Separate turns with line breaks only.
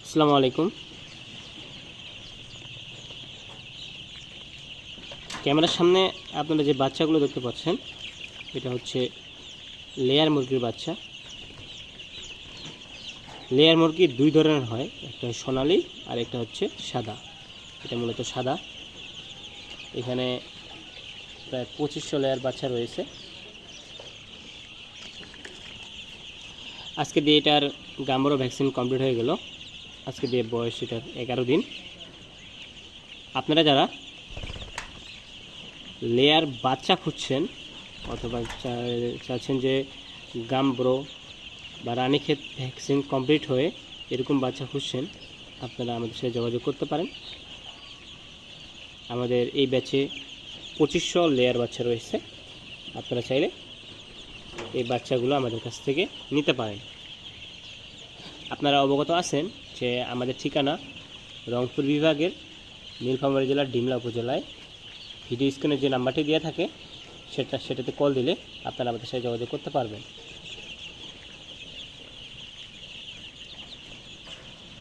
আসসালামু আলাইকুম। ক্যামেরার সামনে আপনারা যে বাচ্চাগুলো দেখতে পাচ্ছেন, এটা হচ্ছে লেয়ার মুরগির বাচ্চা। লেয়ার মুরগি দুই ধরনের হয়, একটা সোনালি আর একটা হচ্ছে সাদা। এটা মূলত সাদা। এখানে প্রায় 2500 লেয়ার বাচ্চা রয়েছে। আজকে দিয়ে এটার গাম্বরো ভ্যাকসিন কমপ্লিট হয়ে গেল। আজকে দিয়ে বয়স এটার 11 দিন। আপনারা যারা লেয়ার বাচ্চা খুঁজছেন অথবা চাচ্ছেন যে গাম্বরো বা রানীক্ষেত ভ্যাকসিন কমপ্লিট হয়ে এরকম বাচ্চা খুঁজছেন, আপনারা আমাদের সাথে যোগাযোগ করতে পারেন। আমাদের এই ব্যাচে 2500 লেয়ার বাচ্চা রয়েছে। আপনারা চাইলে এই বাচ্চাগুলো আমাদের কাছ থেকে নিতে পারেন। আপনারা অবগত আছেন যে আমাদের ঠিকানা রংপুর বিভাগের নীলফামারী জেলার ডিমলা উপজেলায়। ভিডিও স্ক্রিনে যে নাম্বারটি দেওয়া থাকে সেটাতে কল দিলে আপনারা আমাদের সাথে যোগাযোগ করতে পারবেন।